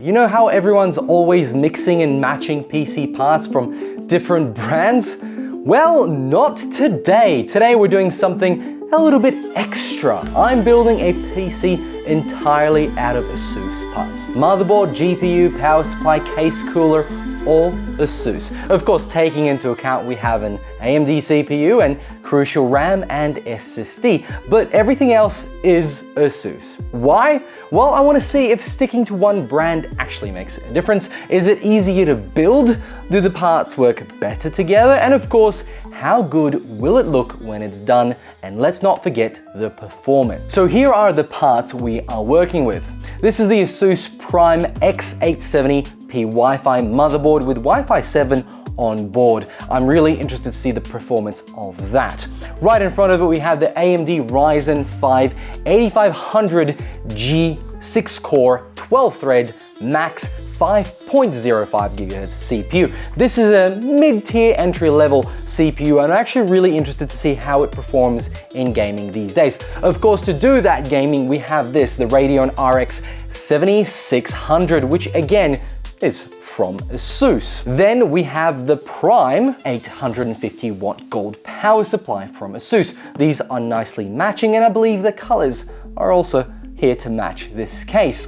You know how everyone's always mixing and matching PC parts from different brands? Well, not today. Today we're doing something a little bit extra. I'm building a PC entirely out of ASUS parts. Motherboard, GPU, power supply, case, cooler, all ASUS. Of course, taking into account we have an AMD CPU and Crucial RAM and SSD, but everything else is ASUS. Why? Well, I want to see if sticking to one brand actually makes a difference. Is it easier to build? Do the parts work better together? And of course, how good will it look when it's done? And let's not forget the performance. So here are the parts we are working with. This is the ASUS PRIME X870-P Wi-Fi motherboard with Wi-Fi 7 on board. I'm really interested to see the performance of that. Right in front of it, we have the AMD Ryzen 5 8500G 6-core 12-thread max 5.05 GHz CPU. This is a mid-tier entry-level CPU, and I'm actually really interested to see how it performs in gaming these days. Of course, to do that gaming, we have this, the Radeon RX 7600, which again is from ASUS. Then we have the Prime 850 watt gold power supply from ASUS. These are nicely matching, and I believe the colors are also here to match this case.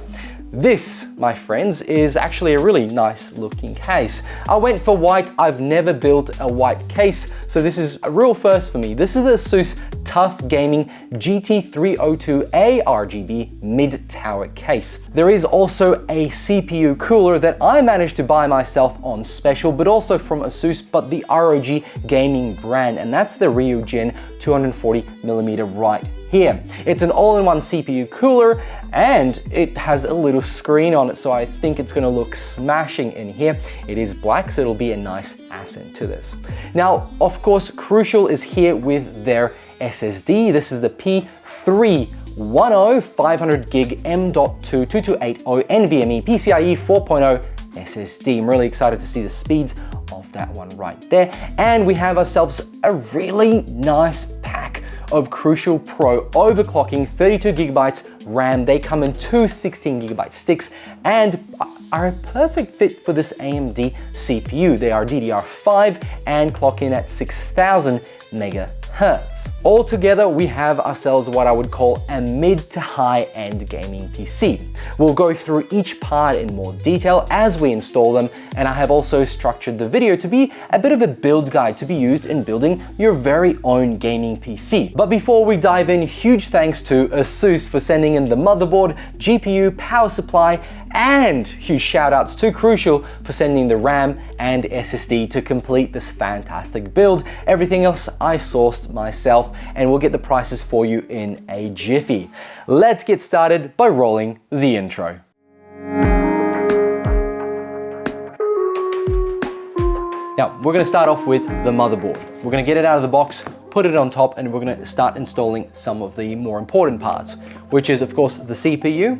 This, my friends, is actually a really nice looking case. I went for white. I've never built a white case, so this is a real first for me. This is the ASUS Tough Gaming GT302A RGB mid-tower case. There is also a CPU cooler that I managed to buy myself on special, but also from ASUS, but the ROG gaming brand, and that's the Ryujin 240mm right here. It's an all-in-one CPU cooler, and it has a little screen on it, so I think it's gonna look smashing in here. It is black, so it'll be a nice accent to this. Now, of course, Crucial is here with their SSD. This is the P310 500GB M.2 2280 NVMe PCIe 4.0 SSD. I'm really excited to see the speeds of that one right there. And we have ourselves a really nice pack of Crucial Pro overclocking 32GB RAM. They come in two 16GB sticks and are a perfect fit for this AMD CPU. They are DDR5 and clock in at 6000 MHz. Altogether, we have ourselves what I would call a mid to high-end gaming PC. We'll go through each part in more detail as we install them, and I have also structured the video to be a bit of a build guide to be used in building your very own gaming PC. But before we dive in, huge thanks to ASUS for sending in the motherboard, GPU, power supply, and huge shout outs to Crucial for sending the RAM and SSD to complete this fantastic build. Everything else I sourced myself, and we'll get the prices for you in a jiffy. Let's get started by rolling the intro. Now, we're gonna start off with the motherboard. We're gonna get it out of the box, put it on top, and we're gonna start installing some of the more important parts, which is, of course, the CPU,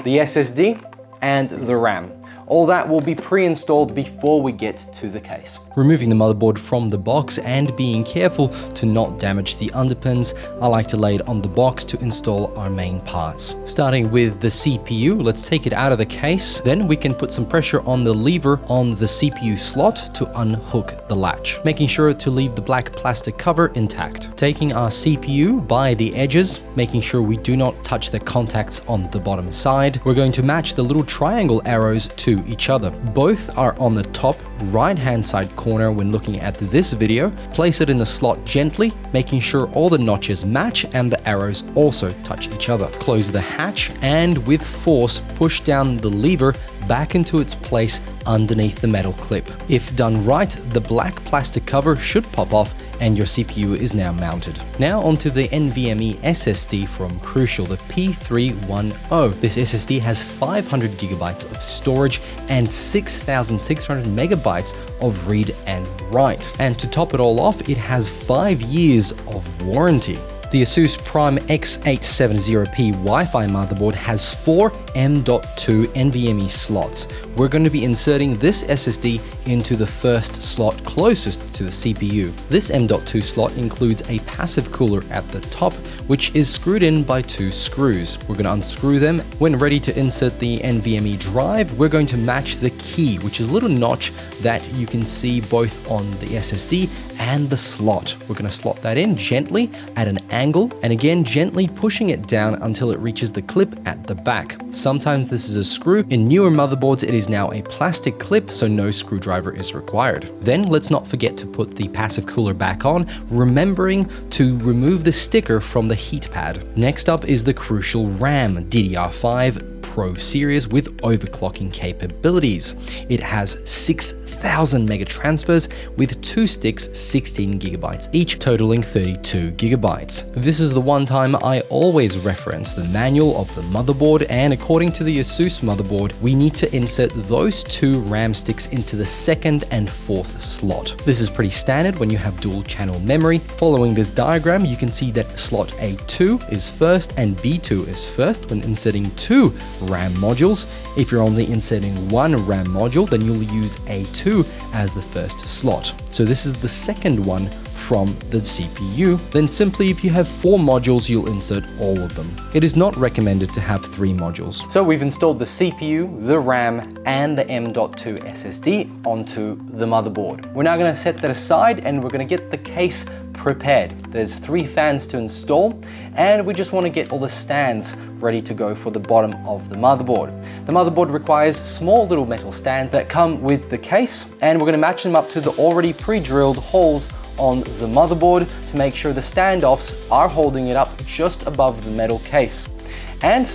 the SSD, and the RAM. All that will be pre-installed before we get to the case. Removing the motherboard from the box and being careful to not damage the underpins, I like to lay it on the box to install our main parts. Starting with the CPU, let's take it out of the case. Then we can put some pressure on the lever on the CPU slot to unhook the latch, making sure to leave the black plastic cover intact. Taking our CPU by the edges, making sure we do not touch the contacts on the bottom side. We're going to match the little triangle arrows to each other. Both are on the top right-hand side corner when looking at this video. Place it in the slot gently, making sure all the notches match and the arrows also touch each other. Close the hatch and with force push down the lever back into its place underneath the metal clip. If done right, the black plastic cover should pop off and your CPU is now mounted. Now onto the NVMe SSD from Crucial, the P310. This SSD has 500GB of storage and 6,600 megabytes of read and write. And to top it all off, it has 5 years of warranty. The ASUS PRIME X870-P Wi-Fi motherboard has 4 M.2 NVMe slots. We're going to be inserting this SSD into the first slot closest to the CPU. This M.2 slot includes a passive cooler at the top, which is screwed in by 2 screws. We're going to unscrew them. When ready to insert the NVMe drive, we're going to match the key, which is a little notch that you can see both on the SSD and the slot. We're going to slot that in gently at an angle, and again gently pushing it down until it reaches the clip at the back. Sometimes this is a screw. In newer motherboards, it is now a plastic clip, so no screwdriver is required. Then let's not forget to put the passive cooler back on, remembering to remove the sticker from the heat pad. Next up is the Crucial RAM DDR5 Pro series with overclocking capabilities. It has 6,000 mega transfers with 2 sticks, 16 gigabytes each, totaling 32 gigabytes. This is the one time I always reference the manual of the motherboard, and according to the ASUS motherboard, we need to insert those 2 RAM sticks into the 2nd and 4th slot. This is pretty standard when you have dual channel memory. Following this diagram, you can see that slot A2 is first and B2 is first when inserting 2 RAM modules. If you're only inserting 1 RAM module, then you'll use A2 as the first slot. So this is the second one from the CPU. Then simply, if you have 4 modules, you'll insert all of them. It is not recommended to have 3 modules. So we've installed the CPU, the RAM, and the M.2 SSD onto the motherboard. We're now going to set that aside and we're going to get the case prepared. There's 3 fans to install, and we just want to get all the stands ready to go for the bottom of the motherboard. The motherboard requires small little metal stands that come with the case, and we're going to match them up to the already pre-drilled holes on the motherboard to make sure the standoffs are holding it up just above the metal case. And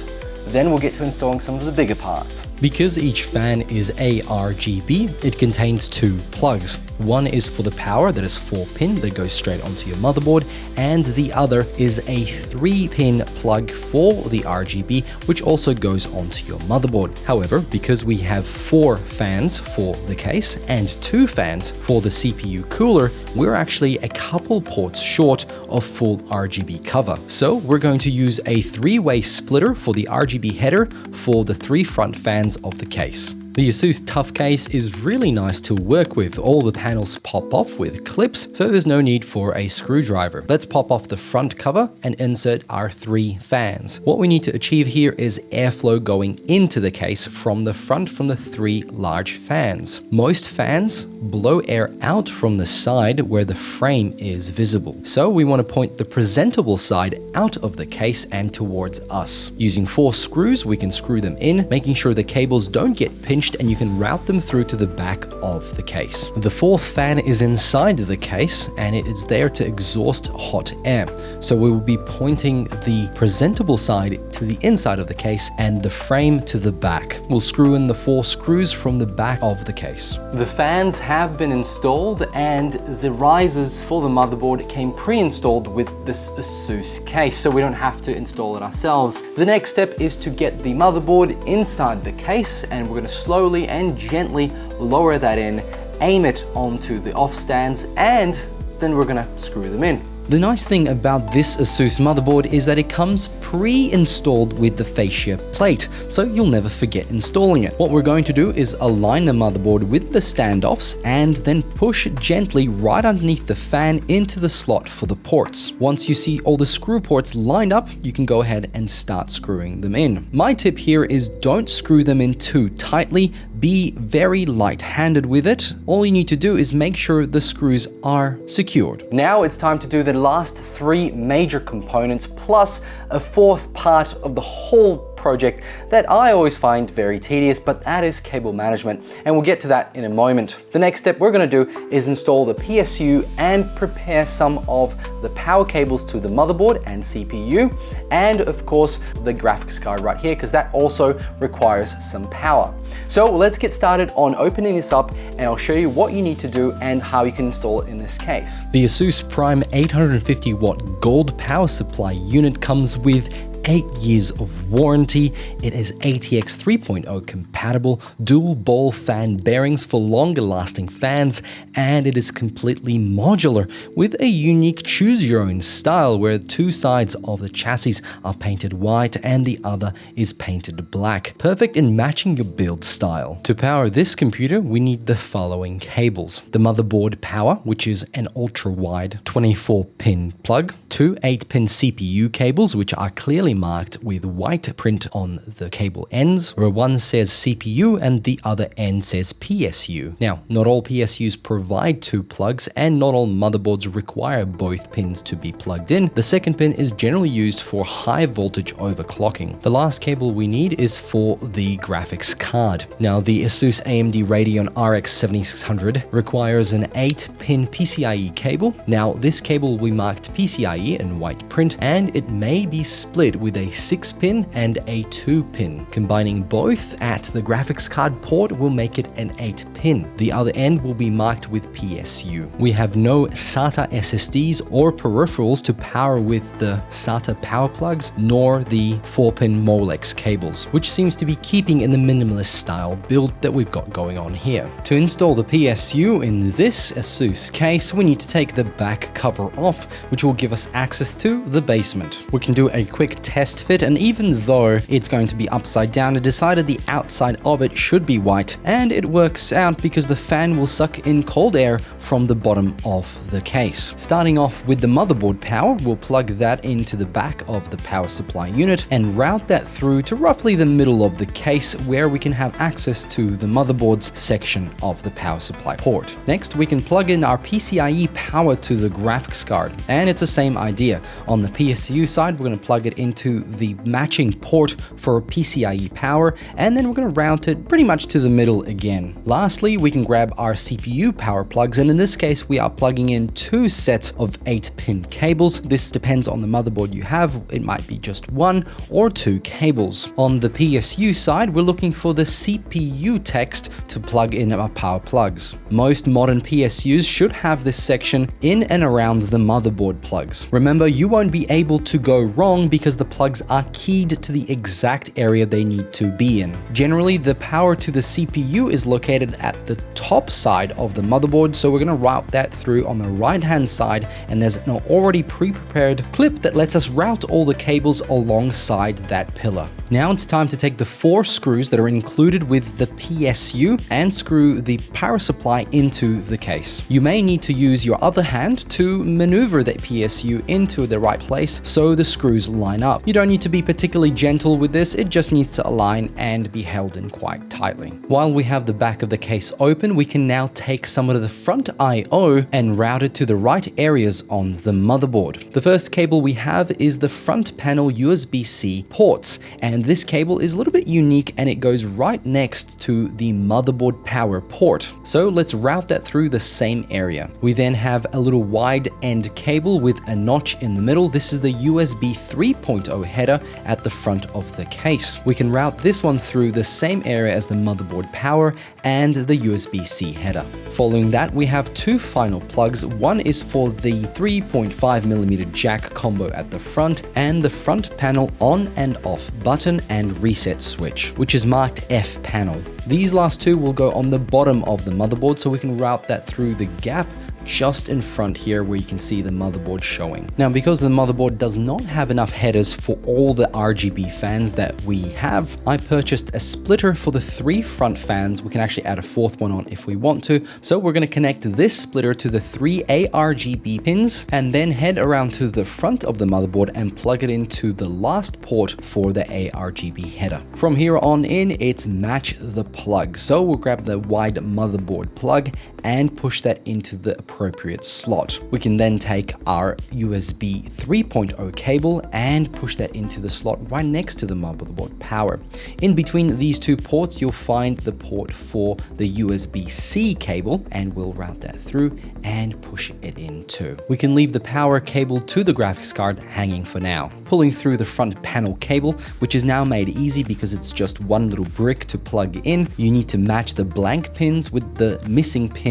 then we'll get to installing some of the bigger parts. Because each fan is ARGB, it contains 2 plugs. One is for the power, that is 4-pin that goes straight onto your motherboard, and the other is a 3-pin plug for the RGB, which also goes onto your motherboard. However, because we have 4 fans for the case and 2 fans for the CPU cooler, we're actually a couple ports short of full RGB cover. So we're going to use a 3-way splitter for the RGB header for the 3 front fans of the case. The ASUS Tough case is really nice to work with. All the panels pop off with clips, so there's no need for a screwdriver. Let's pop off the front cover and insert our 3 fans. What we need to achieve here is airflow going into the case from the front from the 3 large fans. Most fans blow air out from the side where the frame is visible. So we want to point the presentable side out of the case and towards us. Using 4 screws, we can screw them in, making sure the cables don't get pinched, and you can route them through to the back of the case. The 4th fan is inside the case, and it is there to exhaust hot air. So we will be pointing the presentable side to the inside of the case and the frame to the back. We'll screw in the 4 screws from the back of the case. The fans have been installed, and the risers for the motherboard came pre-installed with this ASUS case, so we don't have to install it ourselves. The next step is to get the motherboard inside the case, and we're going to slowly and gently lower that in, aim it onto the off stands, and then we're gonna screw them in. The nice thing about this ASUS motherboard is that it comes pre-installed with the fascia plate, so you'll never forget installing it. What we're going to do is align the motherboard with the standoffs and then push gently right underneath the fan into the slot for the ports. Once you see all the screw ports lined up, you can go ahead and start screwing them in. My tip here is don't screw them in too tightly. Be very light-handed with it. All you need to do is make sure the screws are secured. Now it's time to do the last 3 major components plus a 4th part of the whole project that I always find very tedious, but that is cable management, and we'll get to that in a moment. The next step we're going to do is install the PSU and prepare some of the power cables to the motherboard and CPU, and of course the graphics card right here, because that also requires some power. So let's get started on opening this up, and I'll show you what you need to do and how you can install it in this case. The ASUS PRIME 850 watt gold power supply unit comes with 8 years of warranty. It is ATX 3.0 compatible, dual ball fan bearings for longer lasting fans, and it is completely modular with a unique choose your own style where 2 sides of the chassis are painted white and the other is painted black, perfect in matching your build style. To power this computer, we need the following cables: the motherboard power, which is an ultra wide 24-pin plug, 2 8-pin CPU cables, which are clearly marked with white print on the cable ends, where one says CPU and the other end says PSU. Now, not all PSUs provide 2 plugs, and not all motherboards require both pins to be plugged in. The second pin is generally used for high voltage overclocking. The last cable we need is for the graphics card. Now, the ASUS AMD Radeon RX 7600 requires an 8-pin PCIe cable. Now, this cable will be marked PCIe in white print, and it may be split with a 6-pin and a 2-pin. Combining both at the graphics card port will make it an 8-pin. The other end will be marked with PSU. We have no SATA SSDs or peripherals to power with the SATA power plugs, nor the 4-pin Molex cables, which seems to be keeping in the minimalist style build that we've got going on here. To install the PSU in this ASUS case, we need to take the back cover off, which will give us access to the basement. We can do a quick test fit, and even though it's going to be upside down, I decided the outside of it should be white, and it works out because the fan will suck in cold air from the bottom of the case. Starting off with the motherboard power, we'll plug that into the back of the power supply unit and route that through to roughly the middle of the case, where we can have access to the motherboard's section of the power supply port. Next, we can plug in our PCIe power to the graphics card, and it's the same idea. On the PSU side, we're going to plug it into the matching port for PCIe power, and then we're going to route it pretty much to the middle again. Lastly, we can grab our CPU power plugs, and in this case, we are plugging in 2 sets of 8-pin cables. This depends on the motherboard you have. It might be just 1 or 2 cables. On the PSU side, we're looking for the CPU text to plug in our power plugs. Most modern PSUs should have this section in and around the motherboard plugs. Remember, you won't be able to go wrong because the plugs are keyed to the exact area they need to be in. Generally, the power to the CPU is located at the top side of the motherboard, so we're going to route that through on the right hand side, and there's an already pre-prepared clip that lets us route all the cables alongside that pillar. Now it's time to take the 4 screws that are included with the PSU and screw the power supply into the case. You may need to use your other hand to maneuver the PSU into the right place so the screws line up. You don't need to be particularly gentle with this, it just needs to align and be held in quite tightly. While we have the back of the case open, we can now take some of the front I/O and route it to the right areas on the motherboard. The first cable we have is the front panel USB-C ports, and this cable is a little bit unique and it goes right next to the motherboard power port. So let's route that through the same area. We then have a little wide end cable with a notch in the middle. This is the USB 3.0 header at the front of the case. We can route this one through the same area as the motherboard power and the USB-C header. Following that, we have 2 final plugs. One is for the 3.5mm jack combo at the front and the front panel on and off button and reset switch, which is marked F panel. These last 2 will go on the bottom of the motherboard, so we can route that through the gap just in front here where you can see the motherboard showing. Now, because the motherboard does not have enough headers for all the RGB fans that we have, I purchased a splitter for the 3 front fans. We can actually add a 4th one on if we want to. So we're going to connect this splitter to the 3 ARGB pins and then head around to the front of the motherboard and plug it into the last port for the ARGB header. From here on in, it's match the plug. So we'll grab the wide motherboard plug and push that into the appropriate slot. We can then take our USB 3.0 cable and push that into the slot right next to the motherboard power. In between these 2 ports, you'll find the port for the USB-C cable, and we'll route that through and push it in too. We can leave the power cable to the graphics card hanging for now. Pulling through the front panel cable, which is now made easy because it's just one little brick to plug in, you need to match the blank pins with the missing pin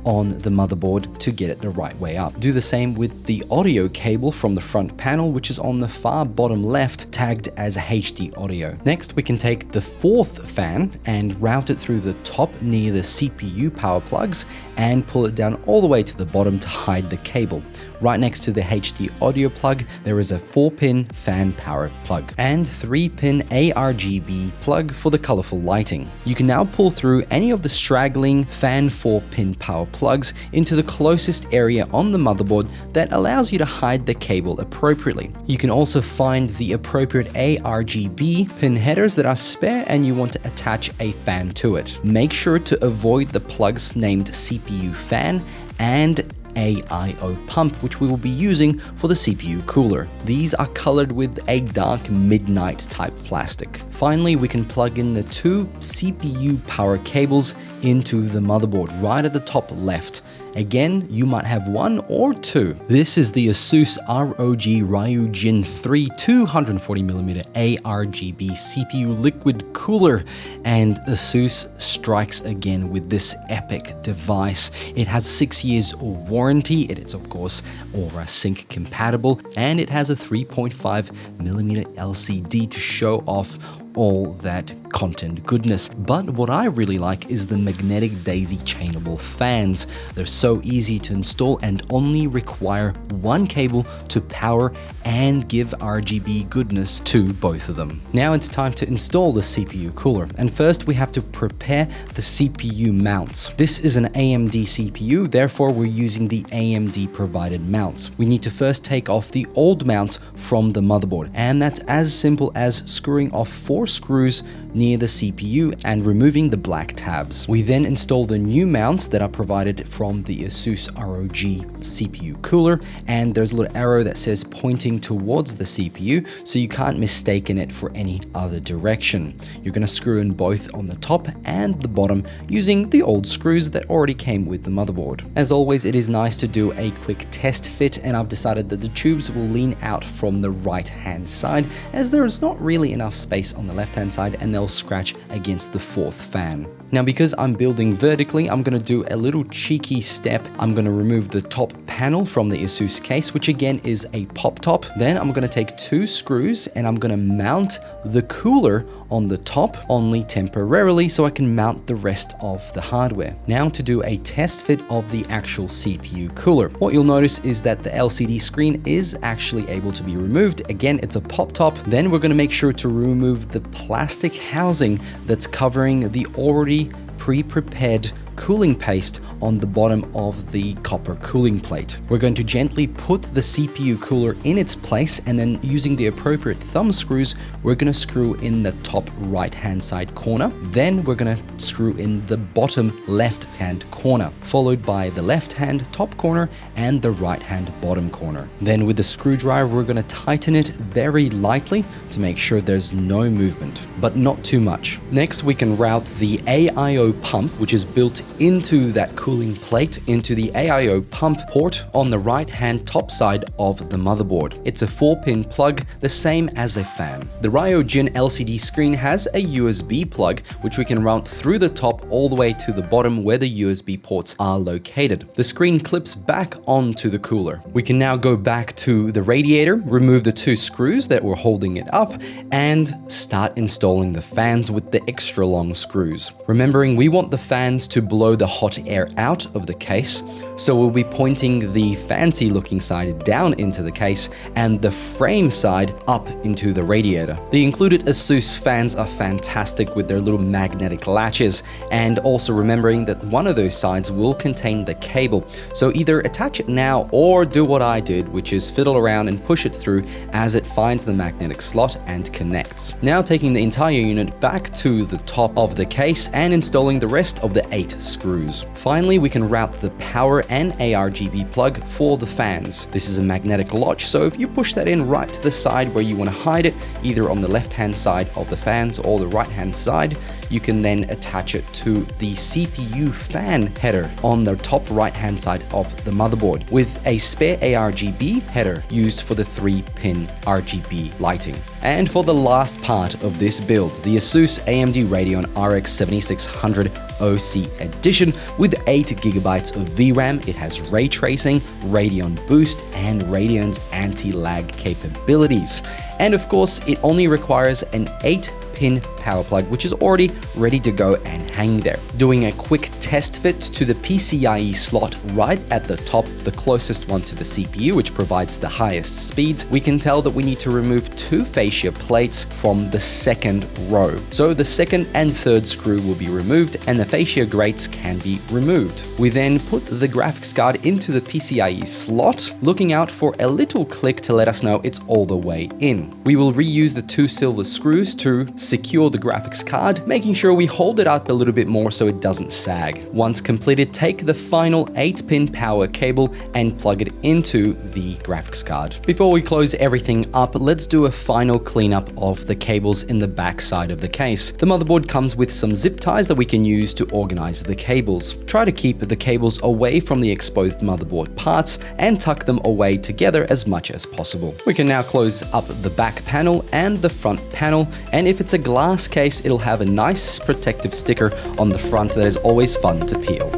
on the motherboard to get it the right way up. Do the same with the audio cable from the front panel, which is on the far bottom left, tagged as HD audio. Next, we can take the fourth fan and route it through the top near the CPU power plugs and pull it down all the way to the bottom to hide the cable. Right next to the HD audio plug, there is a 4-pin fan power plug and 3-pin ARGB plug for the colorful lighting. You can now pull through any of the straggling fan 4-pin power plugs into the closest area on the motherboard that allows you to hide the cable appropriately. You can also find the appropriate ARGB pin headers that are spare and you want to attach a fan to it. Make sure to avoid the plugs named CPU fan and AIO pump, which we will be using for the CPU cooler. These are colored with a dark midnight type plastic. Finally, we can plug in the 2 CPU power cables into the motherboard right at the top left. Again, you might have 1 or 2. This is the ASUS ROG Ryujin 3 240mm ARGB CPU liquid cooler, and ASUS strikes again with this epic device. It has 6 years warranty, it is of course Aura Sync compatible, and it has a 3.5mm LCD to show off all that content goodness. But what I really like is the magnetic daisy chainable fans. They're so easy to install and only require 1 cable to power and give RGB goodness to both of them. Now it's time to install the CPU cooler, and first we have to prepare the CPU mounts. This is an AMD CPU, therefore we're using the AMD provided mounts. We need to first take off the old mounts from the motherboard, and that's as simple as screwing off 4 screws near the CPU and removing the black tabs. We then install the new mounts that are provided from the ASUS ROG CPU cooler, and there's a little arrow that says pointing towards the CPU, so you can't mistaken it for any other direction. You're going to screw in both on the top and the bottom using the old screws that already came with the motherboard. As always, it is nice to do a quick test fit, and I've decided that the tubes will lean out from the right hand side as there is not really enough space on the left hand side, and they'll scratch against the 4th fan. Now, because I'm building vertically, I'm going to do a little cheeky step. I'm going to remove the top panel from the ASUS case, which again is a pop top. Then I'm going to take 2 screws and I'm going to mount the cooler on the top only temporarily so I can mount the rest of the hardware. Now to do a test fit of the actual CPU cooler. What you'll notice is that the LCD screen is actually able to be removed. Again, it's a pop top. Then we're going to make sure to remove the plastic housing that's covering the already pre-prepared cooling paste on the bottom of the copper cooling plate. We're going to gently put the CPU cooler in its place, and then using the appropriate thumb screws, we're going to screw in the top right hand side corner. Then we're going to screw in the bottom left hand corner, followed by the left hand top corner and the right hand bottom corner. Then with the screwdriver, we're going to tighten it very lightly to make sure there's no movement, but not too much. Next, we can route the AIO pump, which is built into that cooling plate, into the AIO pump port on the right hand top side of the motherboard. It's a 4-pin plug, the same as a fan. The Ryujin LCD screen has a USB plug, which we can route through the top all the way to the bottom where the USB ports are located. The screen clips back onto the cooler. We can now go back to the radiator, remove the 2 screws that were holding it up, and start installing the fans with the extra long screws. Remembering, we want the fans to blow the hot air out of the case, so we'll be pointing the fancy looking side down into the case and the frame side up into the radiator. The included ASUS fans are fantastic with their little magnetic latches, and also remembering that one of those sides will contain the cable, so either attach it now or do what I did, which is fiddle around and push it through as it finds the magnetic slot and connects. Now taking the entire unit back to the top of the case and installing the rest of the 8 screws. Finally, we can route the power and ARGB plug for the fans. This is a magnetic latch, so if you push that in right to the side where you want to hide it, either on the left hand side of the fans or the right hand side, you can then attach it to the CPU fan header on the top right hand side of the motherboard, with a spare ARGB header used for the 3-pin RGB lighting. And for the last part of this build, the ASUS AMD Radeon RX 7600 OC edition with 8 GB of VRAM. It has ray tracing, Radeon Boost, and Radeon's anti-lag capabilities. And of course, it only requires an 8-pin power plug, which is already ready to go and hang there. Doing a quick test fit to the PCIe slot right at the top, the closest one to the CPU, which provides the highest speeds, we can tell that we need to remove 2 fascia plates from the second row. So the second and third screw will be removed and the fascia grates can be removed. We then put the graphics card into the PCIe slot, looking out for a little click to let us know it's all the way in. We will reuse the 2 silver screws to secure the graphics card, making sure we hold it up a little bit more so it doesn't sag. Once completed, take the final 8-pin power cable and plug it into the graphics card. Before we close everything up, let's do a final cleanup of the cables in the back side of the case. The motherboard comes with some zip ties that we can use to organize the cables. Try to keep the cables away from the exposed motherboard parts and tuck them away together as much as possible. We can now close up the back panel and the front panel, and if it's a glass case, it'll have a nice protective sticker on the front that is always fun to peel.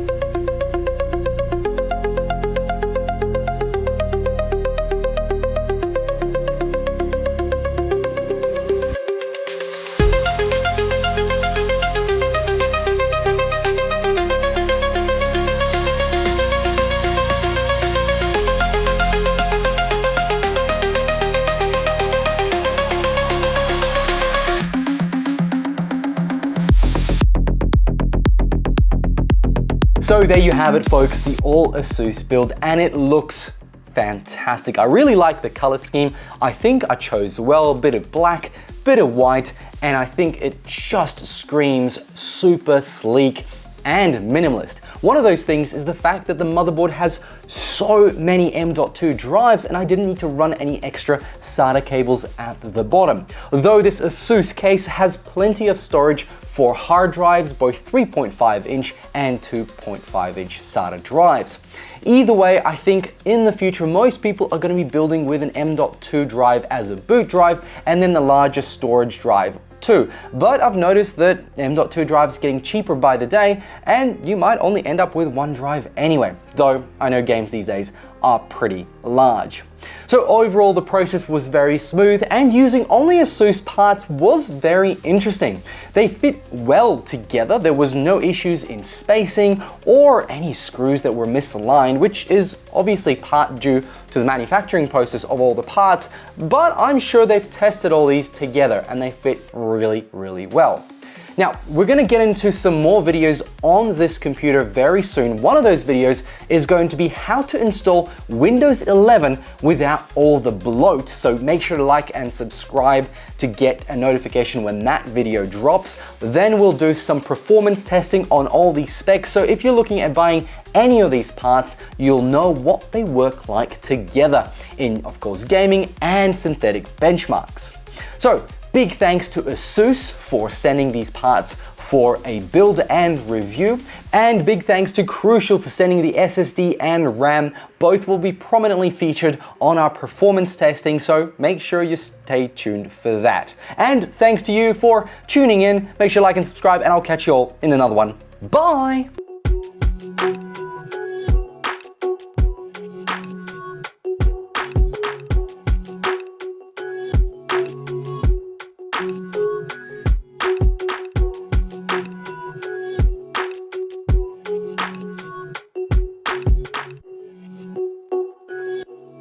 So there you have it, folks, the all ASUS build, and it looks fantastic. I really like the color scheme. I think I chose well, a bit of black, bit of white, and I think it just screams super sleek and minimalist. One of those things is the fact that the motherboard has so many M.2 drives and I didn't need to run any extra SATA cables at the bottom. Though this ASUS case has plenty of storage for hard drives, both 3.5-inch and 2.5-inch SATA drives. Either way, I think in the future, most people are going to be building with an M.2 drive as a boot drive and then the larger storage drive too. But I've noticed that M.2 drives are getting cheaper by the day and you might only end up with one drive anyway, though I know games these days are pretty large. So overall, the process was very smooth and using only ASUS parts was very interesting. They fit well together, there was no issues in spacing or any screws that were misaligned, which is obviously part due to the manufacturing process of all the parts, but I'm sure they've tested all these together and they fit really, really well. Now, we're going to get into some more videos on this computer very soon. One of those videos is going to be how to install Windows 11 without all the bloat. So make sure to like and subscribe to get a notification when that video drops. Then we'll do some performance testing on all these specs. So if you're looking at buying any of these parts, you'll know what they work like together in, of course, gaming and synthetic benchmarks. So, big thanks to ASUS for sending these parts for a build and review, and big thanks to Crucial for sending the SSD and RAM. Both will be prominently featured on our performance testing, so make sure you stay tuned for that. And thanks to you for tuning in. Make sure to like and subscribe, and I'll catch you all in another one. Bye!